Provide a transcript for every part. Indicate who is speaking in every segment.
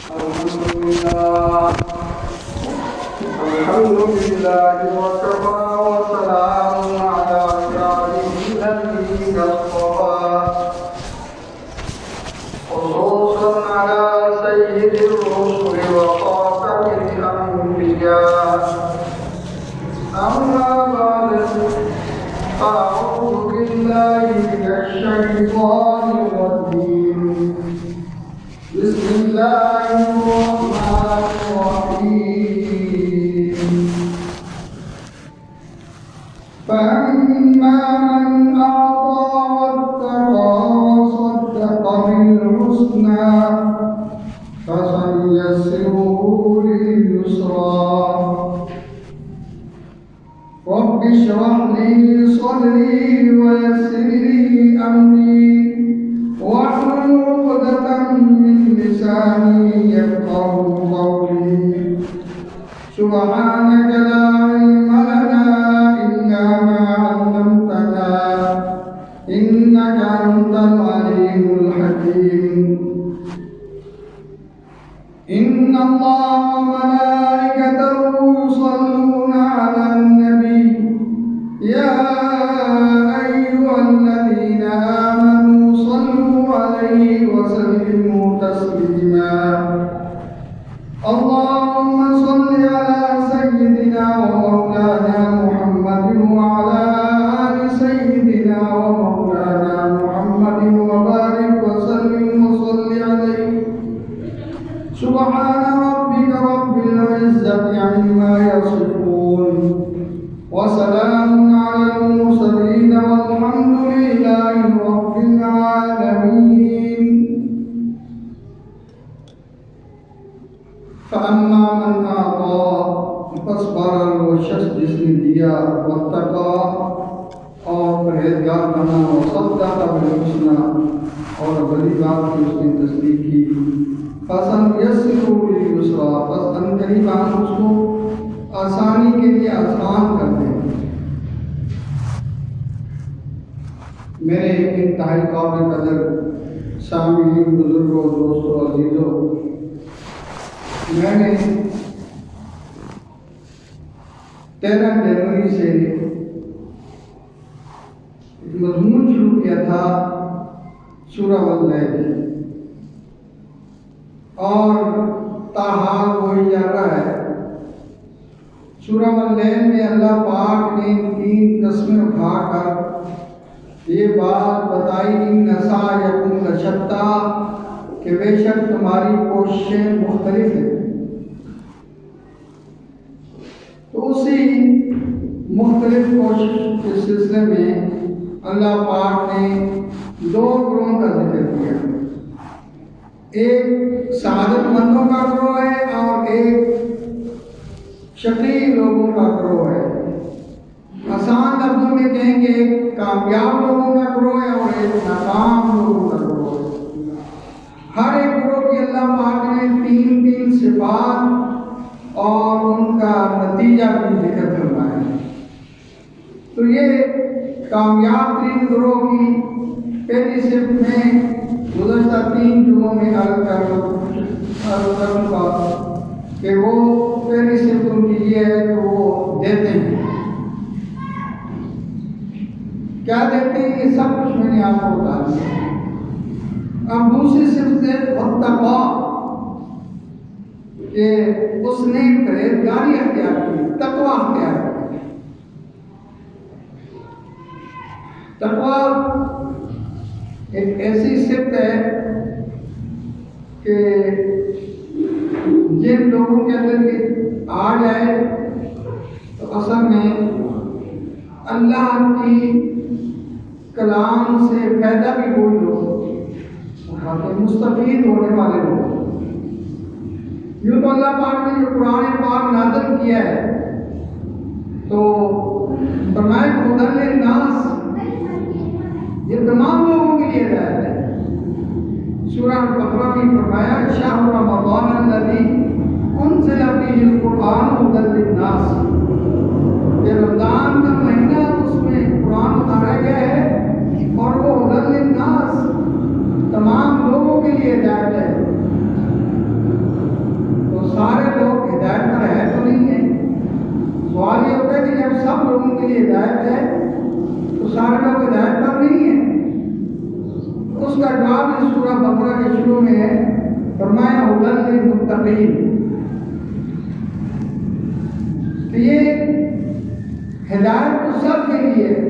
Speaker 1: الحمد لله وكفى وسلام على عباده الذين اصطفى خصوصا على سيد الرسل وخاتم الأنبياء. أما بعد فأعوذ بالله من الشيطان الرجيم. بسم الله الرحمن الرحيم. فأما من أعطى واتقى وصدق بالحسنى فسنيسره لليسرى. رب اشرح لي صدري ويسر لي أمري واحلل عقدة من لساني يفقهوا قولي. سبحانك لا علم لنا إلا ما علمتنا إنك أنت العليم الحكيم. إن الله وملائكته يصلون على النبي يا أيها الذين آمنوا صلوا عليه وسلموا تسليما. اللهم صل على سيدنا ومولانا محمد وعلى آل سيدنا ومولانا محمد وبارك وسلم وصل عليه. سبحان ربك رب العزة عما يصفون وسلام على المرسلين والحمد لله رب العالمين. فأما من أعطى فاصبر وشخص جس نے دیا واتقى اور پرہیزگار بنا وصدق بالحسنى اور بڑی بات کی اس نے تصدیق کی فسنيسره لليسرى بس ان قریب ہم اس کو آسانی کے لیے آسان کر دیں. میرے انتہائی قابل قدر سامعین بزرگوں دوستوں عزیزوں، میں نے 13 جنوری سے ایک مضمون شروع کیا تھا سورہ اللیل اور تاحال وہی جا رہا ہے. سورہ اللیل میں اللہ پاک نے 3 قسمیں اٹھا کر یہ بات بتائی ان سعیکم لشتی کہ بے شک تمہاری کوششیں مختلف ہیں. تو اسی مختلف کوشش کے سلسلے میں اللہ پاک نے 2 گروہوں کا ذکر کیا. ایک سعادت مندوں کا گروہ ہے اور ایک شقی لوگوں کا گروہ ہے. آسان لفظوں میں کہیں گے ایک کامیاب لوگوں کا گروہ ہے اور ایک ناکام لوگوں کا گروہ ہے. ہر ایک گروہ کی اللہ پاک نے 3 صفات اور ان کا نتیجہ بھی ذکر فرمایا ہے. تو یہ کامیاب 3 گروہ کی پہلی صفت میں گزشتہ 3 جمعوں میں عرض کروں گا کہ وہ پہلی صفت ان کی یہ ہے کہ وہ دیتے ہیں. کیا دیتے ہیں یہ سب کچھ میں نے آپ کو بتا دیا. اب دوسری صفت ہے واتقى کہ اس نے پرہیزگاری اختیار کی، تقوی اختیار کی. تقوی ایک ایسی صفت ہے کہ جن لوگوں کے اندر آ جائے تو اصل میں اللہ کی کلام سے فائدہ بھی وہی لوگ مستفید ہونے والے لوگ. یوں تو اللہ پاک نے جو قرآن پاک نازل کیا ہے تو فرمائے ہدی للناس، یہ تمام لوگوں کے لیے ہدایت ہے. سورہ البقرہ میں فرمایا شہر رمضان الذی انزل فیہ القرآن ہدی للناس، یہ رمضان کا مہینہ اس میں قرآن اتارا گیا ہے اور وہ ہدی للناس تمام لوگوں کے لیے ہدایت ہے. فرمایا ہدی للمتقین، کہ یہ ہدایت تو سب کے لیے ہے،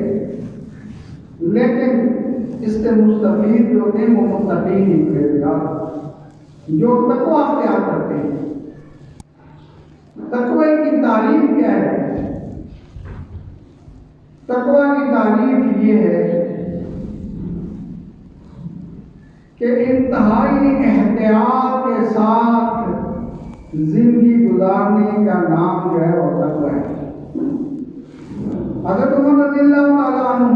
Speaker 1: لیکن اس سے مستفید جو ہیں وہ متقین ہی پرہیزگار، جو تقویٰ اختیار کرتے ہیں۔ تقوی کی تعریف کیا ہے؟ تقوی کی تعریف یہ ہے کہ انتہائی احتیاط کے ساتھ زندگی گزارنے کا نام جو ہے وہ تقوی ہے۔ حضرت عمر رضی اللہ تعالیٰ عنہ،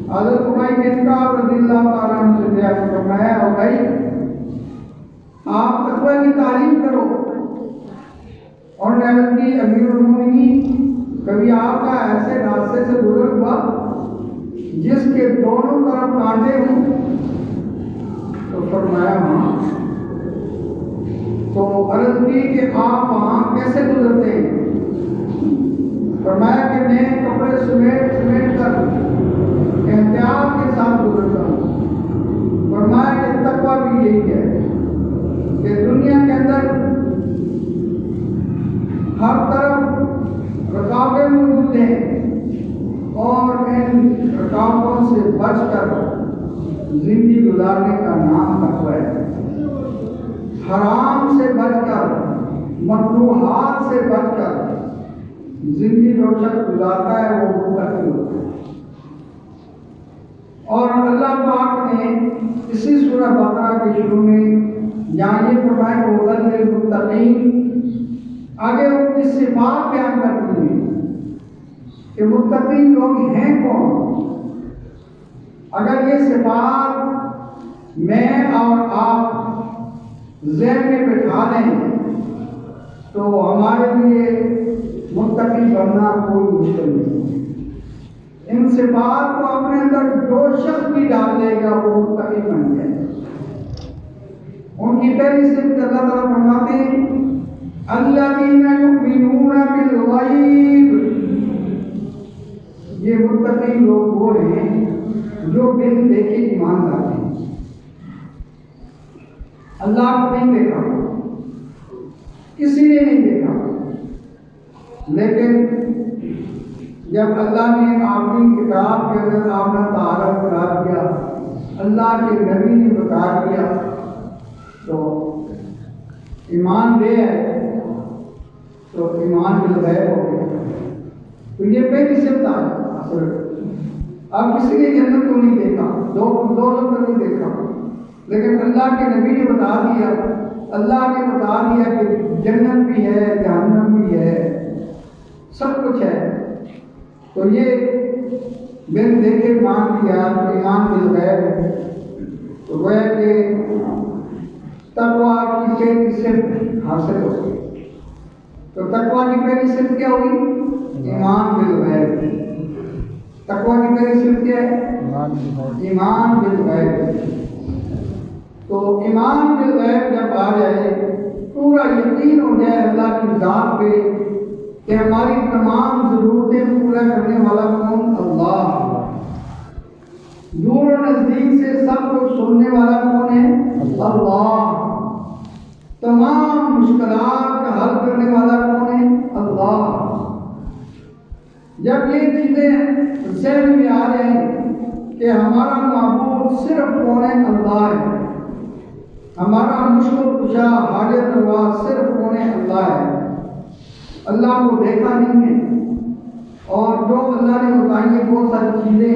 Speaker 1: حضرت ابی بن کعب رضی اللہ تعالیٰ عنہ سے فرمایا، او بھائی آپ تقوی کی تعریف کرو، اور نے عرض کی امیر المومنین کبھی آپ کا ایسے راستے سے گزر ہوا جس کے دونوں طرف کانٹے ہوں؟ تو فرمایا ہاں۔ تو عرض کی کہ آپ وہاں کیسے گزرتے ہیں؟ فرمایا کہ میں کپڑے سمیٹ کر احتیاط کے ساتھ گزرتا ہوں۔ فرمایا کہ تقویٰ بھی یہی ہے کہ دنیا کے اندر ہر طرف رکاوٹیں موجود ہیں، اور ان رکاوٹوں سے بچ کر زندگی گزارنے کا نام تقویٰ ہے۔ حرام سے بچ کر، مکروہات سے بچ کر زندگی جو شخص گزارتا ہے وہ متقی ہوتا ہے۔ اور اللہ پاک نے اسی سورہ بقرہ کے شروع میں جہاں یہ فرمایا کہ ہدی للمتقین، آگے ان کی صفات بیان کرتی ہیں کہ متقی لوگ ہیں کون۔ اگر یہ صفات میں اور آپ ذہن میں بٹھا لیں تو ہمارے لیے متقی بننا کوئی مشکل نہیں۔ ان صفات کو اپنے اندر جو شخص بھی ڈال لے گا وہ متقی بن جائے۔ ان کی پہلی صفت اللہ تعالیٰ فرماتے ہیں الذین یؤمنون بالغیب، یہ متقی لوگ وہ ہیں جو بن دیکھے ایمان لاتے ہیں۔ اللہ کو نہیں دیکھا، کسی نے نہیں دیکھا، لیکن جب اللہ نے اپنی کتاب کے اندر اپنا تعارف کرا دیا، اللہ کے نبی نے بتا دیا، تو ایمان لے آئے تو ایمان بالغیب ہو گیا۔ تو یہ پہلی صفت ہے۔ اب کسی نے جنت کو نہیں دیکھا، دو لوگ کو نہیں دیکھا، لیکن اللہ کے نبی نے بتا دیا، اللہ نے بتا دیا کہ جنت بھی ہے، جہنم بھی ہے، سب کچھ ہے۔ تو یہ بن دیکھے مان لیا تو ایمان بالغیب ہے۔ تو گویا کہ تقویٰ کی پہلی صفت حاصل ہو گئی۔ تو تقویٰ کی پہلی صفت کیا ہوئی؟ ایمان بالغیب۔ تقویٰ کی پہلی صفت کیا ہے؟ ایمان بالغیب۔ تو ایمان بالغیب جب آ جائے، پورا یقین ہو جائے اللہ کی ذات پہ کہ ہماری تمام ضرورتیں پورا کرنے والا کون؟ اللہ۔ دور و نزدیک سے سب کچھ سننے والا کون ہے؟ اللہ۔ تمام مشکلات کا حل کرنے والا کون ہے؟ اللہ۔ جب یہ چیزیں ذہن میں آ جائیں کہ ہمارا معبود صرف کون ہے؟ اللہ ہے، ہمارا مشکل کشا حاجت روا صرف کون ہے؟ اللہ ہے۔ اللہ کو دیکھا نہیں ہے، اور جو اللہ نے بتائی ہے بہت ساری چیزیں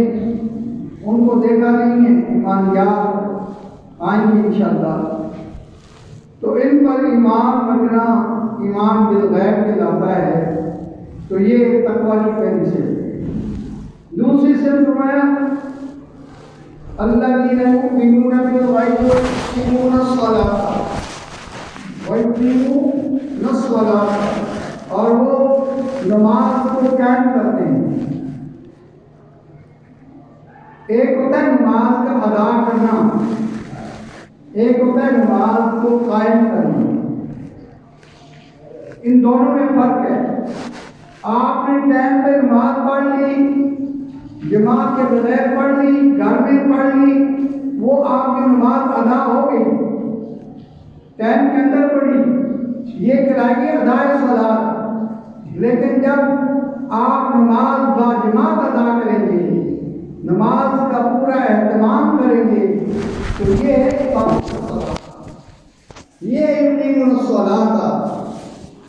Speaker 1: ان کو دیکھا نہیں ہے، ایمانیات آئیں گی انشاءاللہ۔ تو ان پر ایمان رکھنا ایمان بالغیب کہلاتا ہے۔ تو یہ تقویٰ کی پہلی صفت۔ دوسری صفت فرمایا الذین یؤمنون بالغیب ویقیمون الصلاۃ، اور وہ نماز کو قائم کرتے ہیں۔ ایک ہوتا ہے نماز کا ادا کرنا، ایک ہوتا ہے نماز کو قائم کرنا۔ ان دونوں میں فرق ہے۔ آپ نے ٹائم پہ نماز پڑھ لی، جماعت کے بغیر پڑھ لی، گھر میں پڑھ لی، وہ آپ کی نماز ادا ہو گئی۔ ٹائم کے اندر پڑھی، یہ کہلائے گی ادائے صلاۃ۔ لیکن جب آپ نماز باجماعت ادا کریں گے، نماز کا پورا اہتمام کریں گے، تو یہ ہے یہ یقین الصلاۃ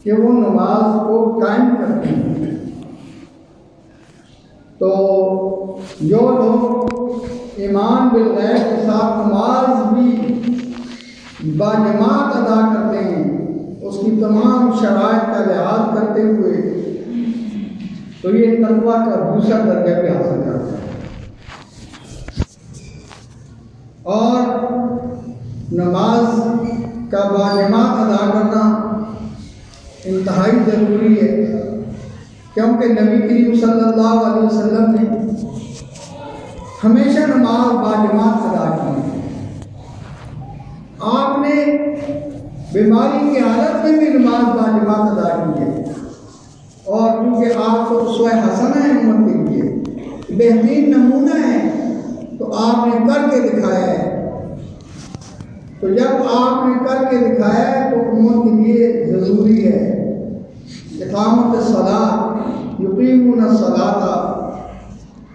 Speaker 1: کہ وہ نماز کو قائم کرتے ہیں۔ تو جو لوگ ایمان بالغیب کے ساتھ نماز بھی باجماعت ادا کرتے ہیں، اس کی تمام شرائط کا لحاظ کرتے ہوئے، تو یہ تقویٰ کا دوسرا درجہ بھی حاصل کرتا ہے۔ اور نماز کا باجماعت ادا کرنا انتہائی ضروری ہے، کیونکہ نبی کریم صلی اللہ علیہ وسلم نے ہمیشہ نماز باجماعت ادا کی۔ آپ نے بیماری کی حالت میں بھی نماز باجماعت ادا کی ہے، اور کیونکہ آپ کو اسوہ حسنہ ہے امت کے لیے، بہترین نمونہ ہے، تو آپ نے کر کے دکھایا ہے۔ تو جب آپ نے کر کے دکھایا ہے تو امت کے لیے ضروری ہے اقامت الصلاۃ، یقیمون الصلاۃ۔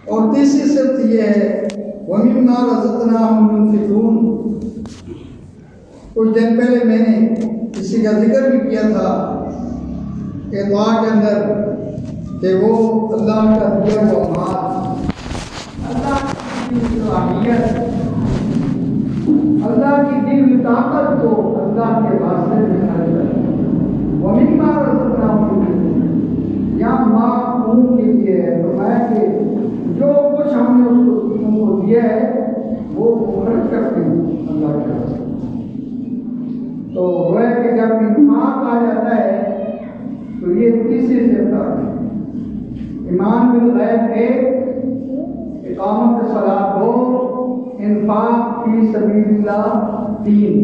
Speaker 1: اور تیسری صفت یہ ہے وَمِمَّا رَزَقْنَاهُمْ يُنْفِقُونَ۔ کچھ دن پہلے میں نے اسی کا ذکر بھی کیا تھا دعا کے اندر کہ وہ اللہ کا دیا ہوا مال، اللہ کی صلاحیت، اللہ کی دی ہوئی طاقت کو اللہ کے واسطے میں خرچ کریں۔ وَمِمَّا رَزَقْنَاهُمْ يُنْفِقُونَ، یا معمول کے لیے ہے، فرمایا کہ جو کچھ ہم نے اس کو تم کو دیا ہے وہ خرچ کرتے ہیں اللہ کے واسطے۔ تو وہ ہے کہ جب انفاق آ جاتا ہے تو یہ تیسری صفت ہے، ایمان بالغیب ایک، اقامت الصلاۃ دو، انفاق فی سبیل اللہ تین۔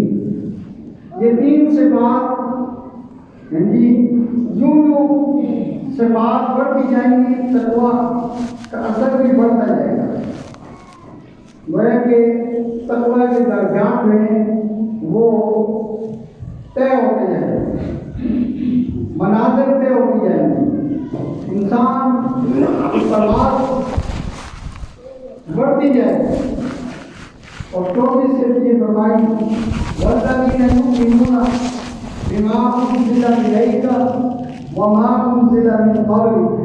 Speaker 1: یہ تین صفات جی جو صفات بڑھتی جائیں گی، تقویٰ کا اثر بھی بڑھتا جائے گا۔ وہ ہے کہ تقویٰ کے درجات میں وہ طے ہوتے جائیں گے، منازل طے ہوتی جائیں گی، انسان پرواز بڑھتی جائے گی۔ اور چوتھی صفت یہ فرمائی وَالَّذِينَ يُؤْمِنُونَ بِمَا أُنزِلَ إِلَيْكَ وَمَا أُنزِلَ مِن قَبْلِكَ۔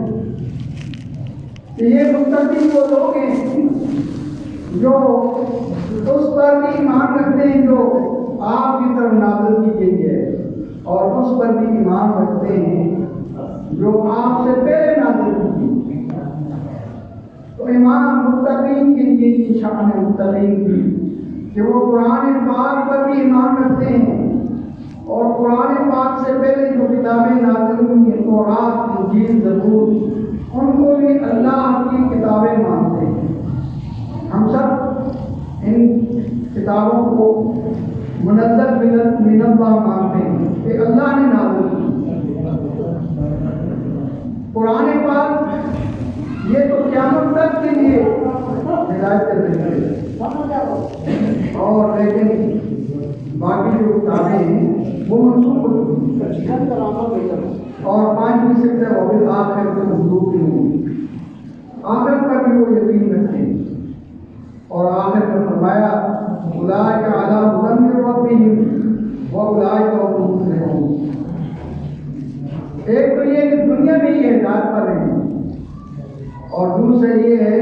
Speaker 1: کہ یہ متقی وہ لوگ ہیں جو اس پر بھی ایمان رکھتے ہیں جو آپ کی طرف نازل کی گئی ہے، اور اس پر بھی ایمان رکھتے ہیں جو آپ سے پہلے نازل کی گئی۔ تو ایمان متقین کے لیے شان ہے، متقین کی کہ وہ قرآن پاک پر بھی ایمان رکھتے ہیں، اور قرآن پاک سے پہلے جو کتابیں نازل ہوئی ہیں، تورات، انجیل، زبور، ان کو بھی اللہ کی کتابیں مانتے ہیں۔ ہم سب ان کتابوں کو منزل من اللہ مانتے ہیں کہ اللہ نے نازل کی۔ قرآن پاک یہ تو قیامت تک کے لیے ہدایت دیتے ہیں، اور لیکن باقی جو کتابیں ہیں وہ منسوخ ہوتی ہیں، اور پانچویں صفت ہے وہ بھی آخرت میں منسوخ نہیں ہوئی، آخرت پر بھی وہ یقین رکھتے ہیں۔ اور آخرت میں فرمایا اولئک علی ھدی من ربہم واولئک هم المفلحون۔ ایک تو یہ کہ دنیا میں یہ ہدایت پر ہیں، اور دوسرا یہ ہے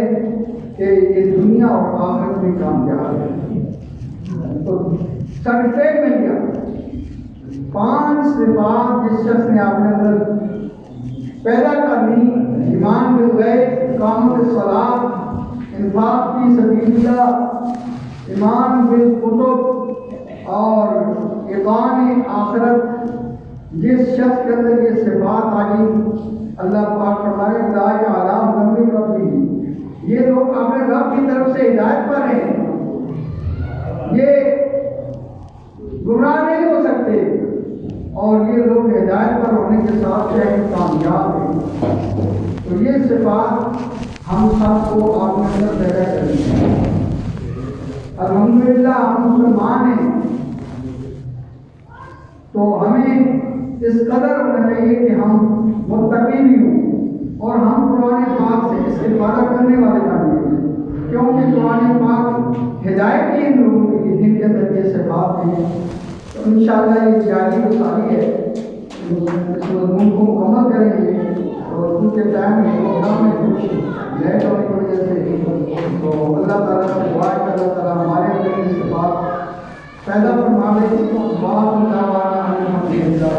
Speaker 1: کہ یہ دنیا اور آخرت میں کامیاب ہے۔ تو سرٹیفکیٹ مل گیا، 5 صفات جس شخص نے اپنے اندر پیدا کرنی، ایمان بالغیب، اقامت الصلاۃ، انفاق فی سبیل اللہ، ایمان بالکتب، اور ایمان آخرت، جس شخص کے اندر یہ صفات آ گئی، اللہ پاک فرمائے اولئک علی ھدی من ربہم، یہ لوگ اپنے رب کی طرف سے ہدایت پر ہیں، یہ گمراہ نہیں ہو سکتے، اور یہ لوگ ہدایت پر ہونے کے ساتھ ساتھ کامیاب ہیں۔ تو یہ صفات ہم سب کو اپنے اندر پیدا کرنی ہے۔ الحمدللہ ہم مسلمان ہیں، तो हमें इस कदर होना चाहिए कि हम मुत्तकी भी हों और हम कुरान पाक से इस्तिफादा करने वाले बने, क्योंकि कुरान पाक हिदायत ही इन लोगों की जिनके अंदर ये सिफात हैं। तो इंशाअल्लाह ये जारी गुजारी है, इस मज़मून को मुकम्मल करेंगे। और उनके टाइम में प्रोग्राम में कुछ लेट होने की वजह से तो अल्लाह ताला से दुआ है कि अल्लाह ताला हमारे अंदर ये सिफात पैदा फरमावे। बात दावाना अल्हम्दुलिल्लाह।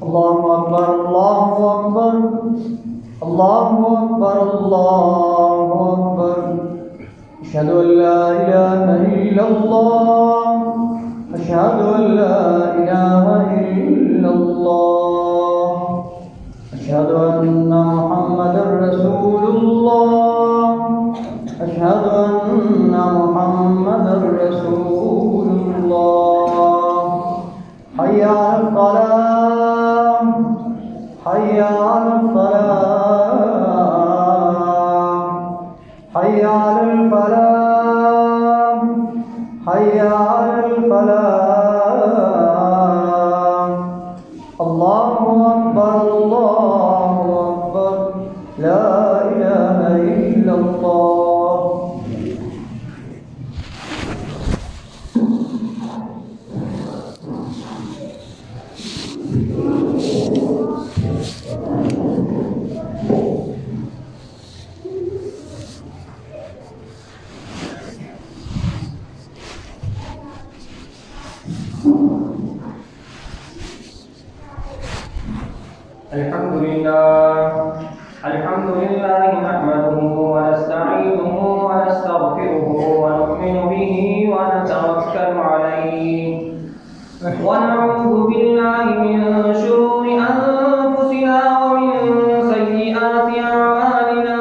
Speaker 2: الله أكبر الله أكبر الله أكبر الله أكبر أشهد أن لا إله إلا الله أشهد أن لا إله إلا الله أشهد أن محمدا رسول الله أشهد أن محمدا رسول الله حي على الصلاة حي على الصلاة حي على الفلاح حي على الفلاح الله أكبر الله أكبر لا إله إلا الله
Speaker 3: الحمد لله نحمده ونستعينه ونستغفره ونؤمن به ونتوكل عليه ونعوذ بالله من شرور أنفسنا ومن سيئات أعمالنا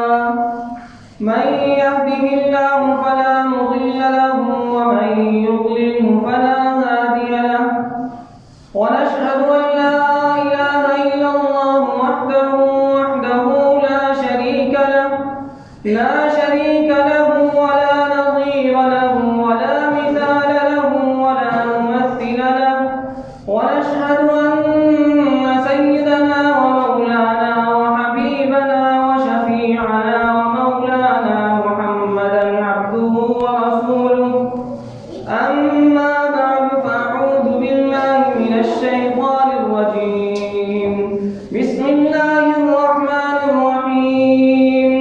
Speaker 3: من يهده الله فلا مضل له ومن يضلله فلا هادي له ونشهد أن لا إله إلا الله وحده لا شريك له ولا نظير له ولا مثال له ولا ممثل له ونشهد أن سيدنا ومولانا وحبيبنا وشفيعنا ومولانا محمدا عبده ورسوله أما بعد فأعوذ بالله من الشيطان الرجيم بسم الله الرحمن الرحيم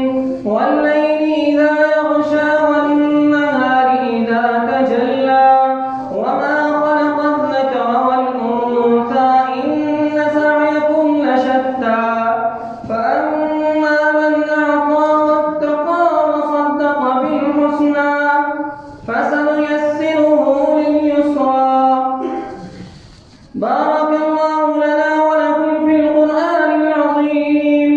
Speaker 3: والليل إذا يغشى والنهار إذا تجلى وما خلق الذكر والأنثى إن سعيكم لشتى فأما من أعطى واتقى وصدق بالحسنى فسنيسره لليسرى بارك الله لنا ولكم في القرآن العظيم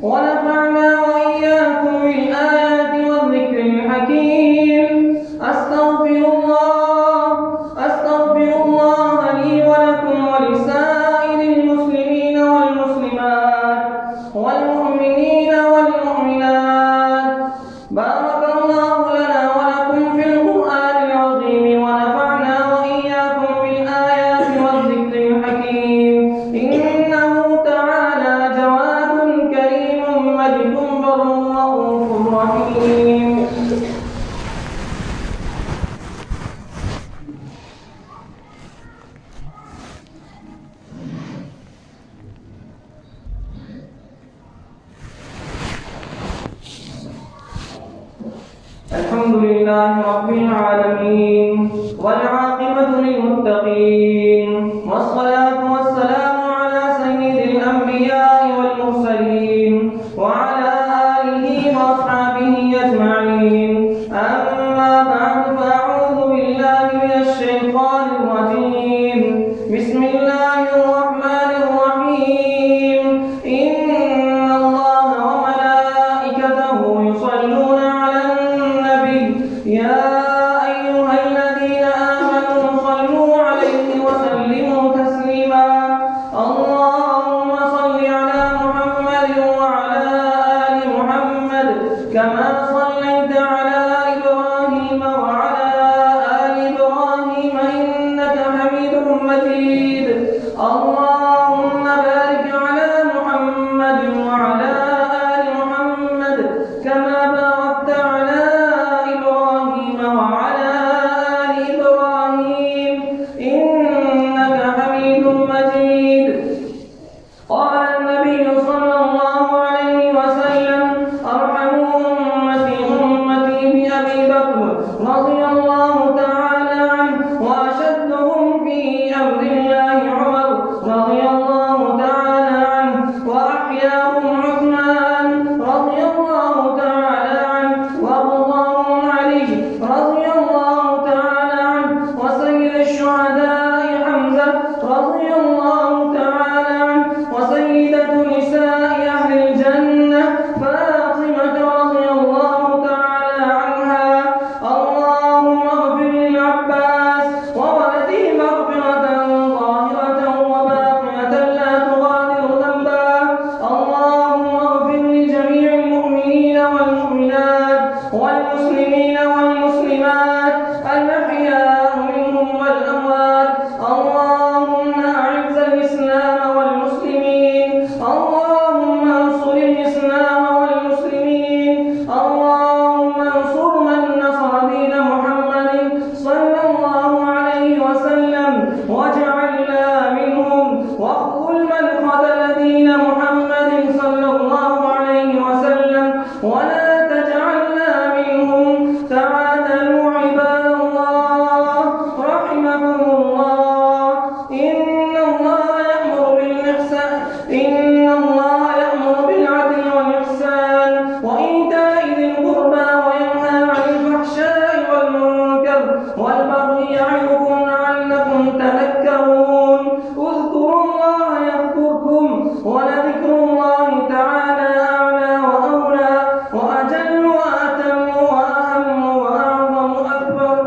Speaker 3: ونفعنا وإياكم بالآيات والذكر الحكيم أستغفر الله لي ولكم ولسائر المسلمين والمسلمات والمؤمنين والمؤمنات بارك الله لنا ولكم في القرآن العظيم ونفعنا وإياكم بالآيات والذكر الحكيم إنه تعالى جواد كريم مجد بر رؤوف رحيم الحمد لله رب العالمين والعاقبة للمتقين والصلاة والسلام على سيد الأنبياء والمرسلين وعلى آله وأصحابه أجمعين. أما بعد فأعوذ بالله من الشيطان الرجيم. بسم الله الرحمن الرحيم. إن الله وملائكته يصلون على النبي يا أيها الذين آمنوا صلوا عليه وسلموا تسليما. اللهم صل على محمد وعلى آل محمد كما صليت على إبراهيم وعلى آل إبراهيم إنك حميد مجيد. اللهم بارك على محمد وعلى آل محمد كما باركت على إبراهيم وعلى آل إبراهيم إنك حميد مجيد. قال النبي صلى الله عليه وسلم: أرحموا أمتي أمتي بأبي بكر رضي الله تعالى عنه، وأشدهم في أمر الله عمر رضي الله تعالى عنه، وأحياهم عثمان رضي الله تعالى عنه، وأرضاهم علي رضي الله تعالى عنه، وسيد الشهداء حمزة رضي الله تعالى عنه، وسيدة نساء أهل الجنة فاطمة رضي الله تعالى عنها. اللهم اغفر للعباس وولده مغفرة ظاهرة وباطنة لا تغادر ذنبا. اللهم اغفر لجميع المؤمنين والمؤمنات والمسلمين والمسلمات الأحياء منهم والأموات. اللهم أعز الإسلام والمسلمين. اللهم انصر الإسلام والمسلمين. اللهم انصر من نصر دين محمد صلى الله عليه وسلم واجعلنا منهم، واخذل من خذل دين محمد صلى الله عليه وسلم ولا تجعلنا منهم. تعالوا عباد الله رحمكم الله. إن الله يأمر بالعدل والإحسان وإيتاء ذي القربى وينهى عن الفحشاء والمنكر والبغي يعظكم لعلكم تذكرون. اذكروا الله يذكركم ولذكر الله تعالى أعلى وأولى وأجل وأتم وأهم وأعظم أكبر.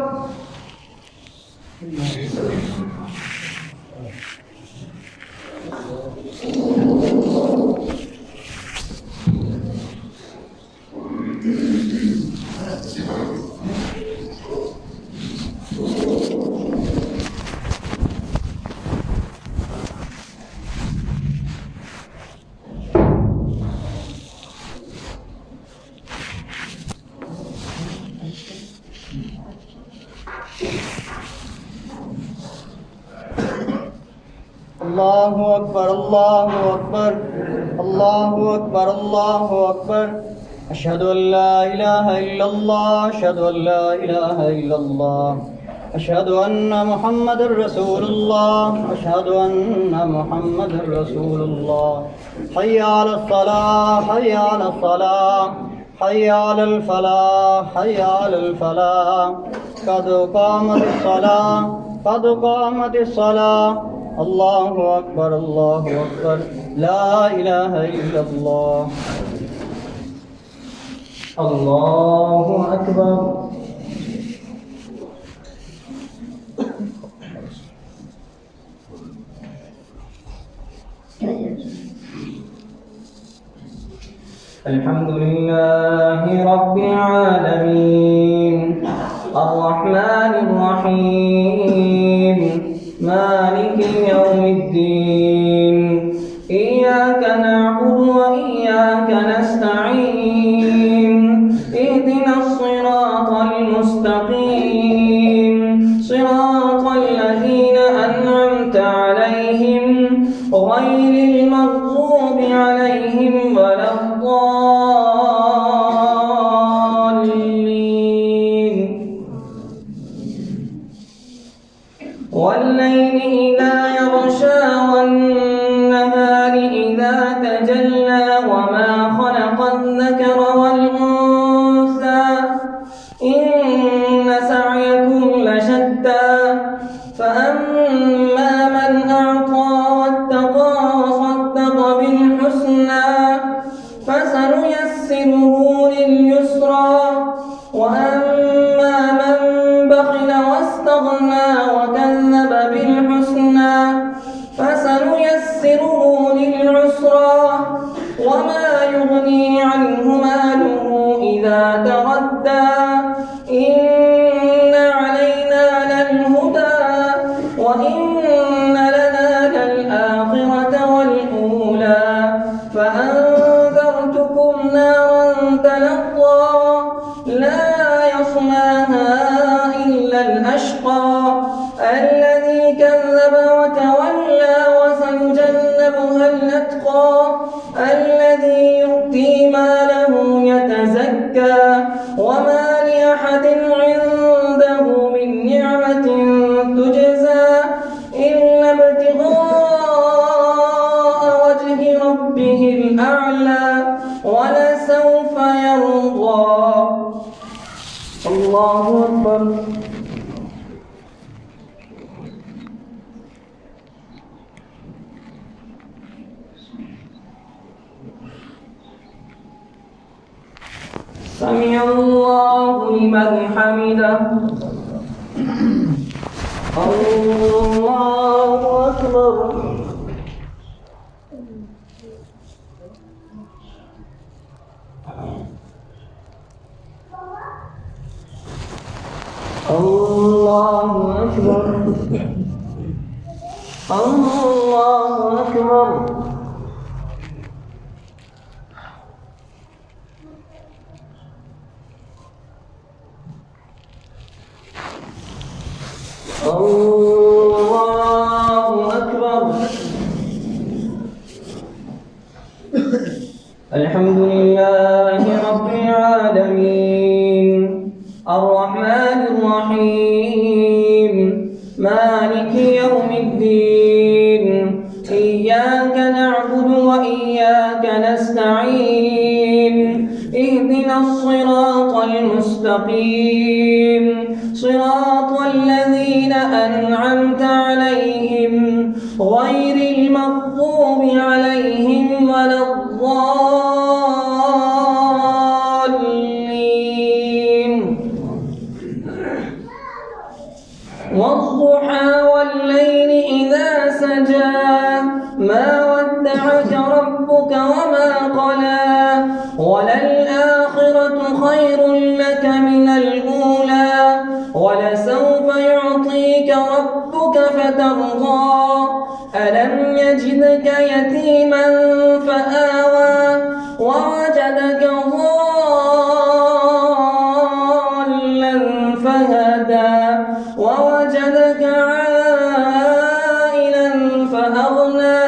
Speaker 2: الله أكبر الله أكبر الله أكبر الله أكبر. أشهد أن لا إله إلا الله أشهد أن لا إله إلا الله أشهد أن محمد رسول الله أشهد أن محمد رسول الله. حي على الصلاة حي على الصلاة حي على الفلاح حي على الفلاح. قد قامت الصلاة قد قامت الصلاة. الله أكبر الله أكبر لا إله إلا الله. الله أكبر.
Speaker 3: الحمد لله رب العالمين الرحمن الرحيم مالك يوم الدين. إياك نعبد وإياك نستعين. اهدنا الصراط المستقيم صراط الذين أنعمت عليهم غير المغضوب عليهم ولا الضالين. ونيسره للعسرى وما يغني عنه ماله إذا تردى إن علينا للهدى وإن لنا للآخرة والأولى فأنذرتكم نارا تلظى لا يصلاها إلا الأشقى الذي كذب وتولى وسيجنبها الأتقى الذي يؤتي ماله يتزكى وما لأحد عنده من نعمة تجزى إلا ابتغاء وجه ربه الأعلى ولسوف يرضى. الله أكبر. سمع الله لمن حمده. الله أكبر. الله أكبر. الله أكبر. الله أكبر. الحمد لله رب العالمين الرحمن الرحيم مالك يوم الدين إياك نعبد وإياك نستعين اهدنا الصراط المستقيم صراط الذين أنعمت عليهم غير المغضوب عليهم ولا الضالين. والضحى والليل إذا سجى ما ودعك ربك وما قلى وللآخرة خير لك من الأولى ولسوف يعطيك ربك فترضى ألم يجدك يتيما فآوى ووجدك ضالا فهدى ووجدك عائلا فأغنى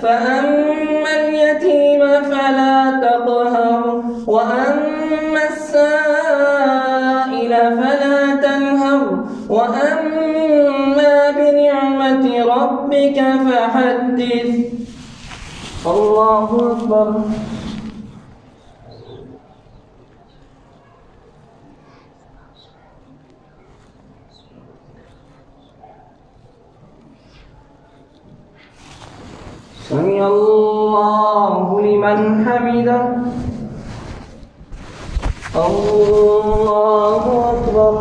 Speaker 3: فأما اليتيم فلا تقهر وأما السائل فلا تنهر وأما بنعمة ربك فحدث. الله أكبر. سمع الله لمن حمده. الله أكبر.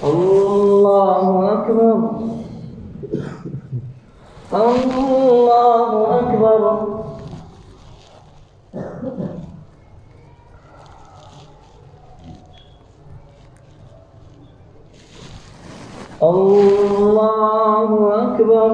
Speaker 3: الله أكبر. الله أكبر. الله أكبر.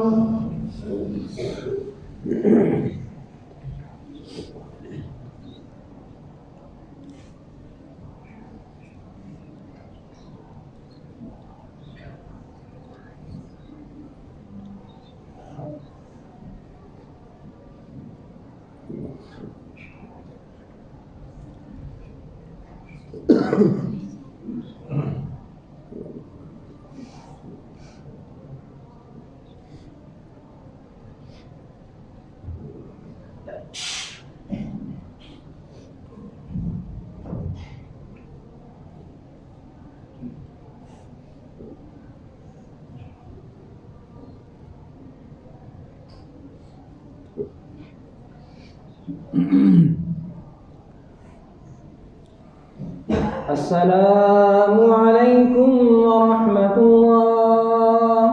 Speaker 3: السلام عليكم ورحمة الله.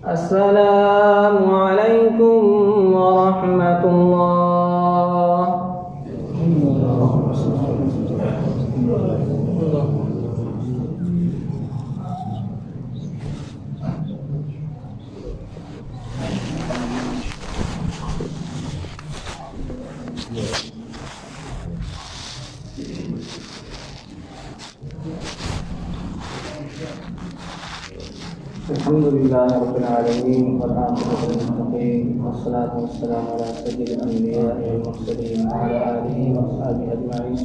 Speaker 3: السلام عليكم ورحمة الله. الحمد لله رب العالمين والعاقبة للمتقين والصلاة والسلام على سيد الأنبياء والمرسلين وعلى آله وأصحابه أجمعين.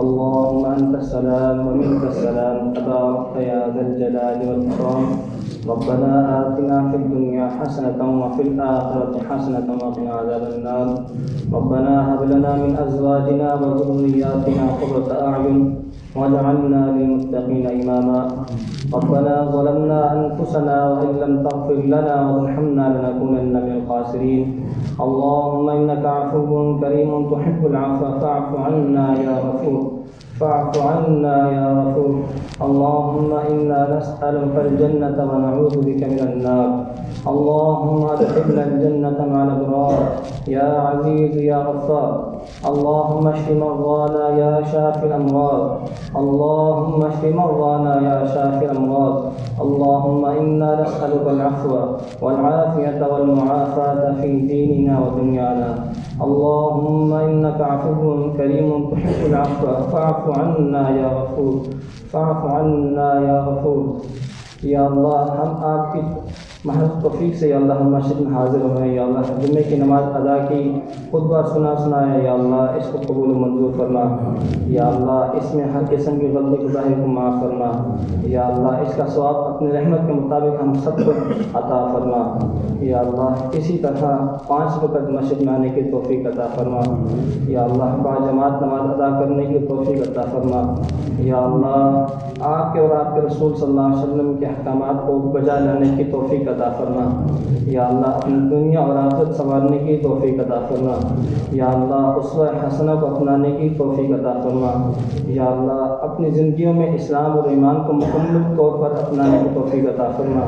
Speaker 3: اللهم أنت السلام ومنك السلام تبارك يا ذا الجلال والإكرام. ربنا آتنا في الدنيا حسنة وفي الآخرة حسنة وقنا عذاب النار. ربنا هب لنا من أزواجنا وذرياتنا قرة أعين واجعلنا للمتقين إماما. ربنا ظلمنا أنفسنا وإن لم تغفر لنا وترحمنا لنكونن من الخاسرين. اللهم إنك عفو كريم تحب العفو فاعف عنا يا غفور. فاعف عنا يا غفور. اللهم إنا نسألك الجنة ونعوذ بك من النار. اللهم أدخلنا الجنة مع الأبرار يا عزيز يا غفار. اللهم اشف مرضانا يا شافي الأمراض. اللهم اشف مرضانا يا شافي الأمراض. اللهم إنا نسألك العفو والعافية والمعافاة في ديننا ودنيانا. اللهم إنك عفو كريم تحب العفو فاعف عنا يا غفور. فاعف عنا یا غفور. یا اللہ ہم آپ کی محض توفیق سے یا اللہ ہم مسجد میں حاضر ہوئے ہیں. یا اللہ جمعے کی نماز ادا کی، خطبہ سنایا یا اللہ اس کو قبول و منظور فرما. یا اللہ اس میں ہر قسم کی غلطی گناہ کو معاف فرما. یا اللہ اس کا ثواب اپنے رحمت کے مطابق ہم سب کو عطا فرما. یا اللہ اسی طرح 5 وقت مسجد میں آنے کی توفیق عطا فرما. یا اللہ با جماعت نماز ادا کرنے کی توفیق عطا فرما. یا اللہ آپ کے اور آپ کے رسول صلی اللہ علیہ وسلم کے احکامات کو بجا لانے کی توفیق عطا فرما. یا اللہ اپنی دنیا اور آخرت سنوارنے کی توفیق عطا فرما. یا اللہ اسوہ حسنہ کو اپنانے کی توفیق عطا فرما. یا اللہ اپنی زندگیوں میں اسلام اور ایمان کو مکمل طور پر اپنانے کی توفیق عطا فرما.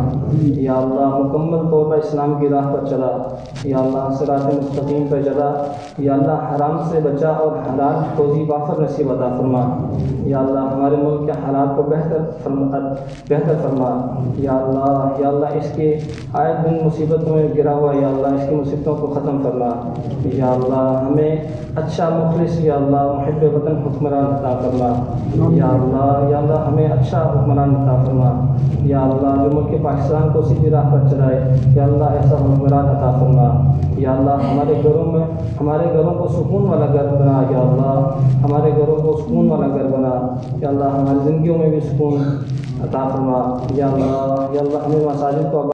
Speaker 3: یا اللہ مکمل طور پر اسلام کی راہ پر چلا. یا اللہ صراط مستقیم پر چلا. یا اللہ حرام سے بچا اور حلال روزی وافر نصیب عطا فرما. یا اللہ ہمارے ملک کے حالات کو بہتر فرما. یا اللہ اس کے آئے دن مصیبتوں میں گرا ہوا یا اللہ اس کی مصیبتوں کو ختم فرما. یا اللہ ہمیں اچھا مخلص یا اللہ محب وطن حکمران عطا فرما. یا اللہ ہمیں اچھا حکمران عطا فرما. یا اللہ جو ملک پاکستان کو سیدھی راہ پر چلائے یا اللہ ایسا حکمران عطا فرما. یا اللہ ہمارے گھروں کو سکون والا گھر بنا. یا اللہ ہمارے گھروں کو سکون والا گھر بنا. یا اللہ ہماری زندگیوں میں بھی سکون عطا فرما. یا اللہ ہمیں مساجد کو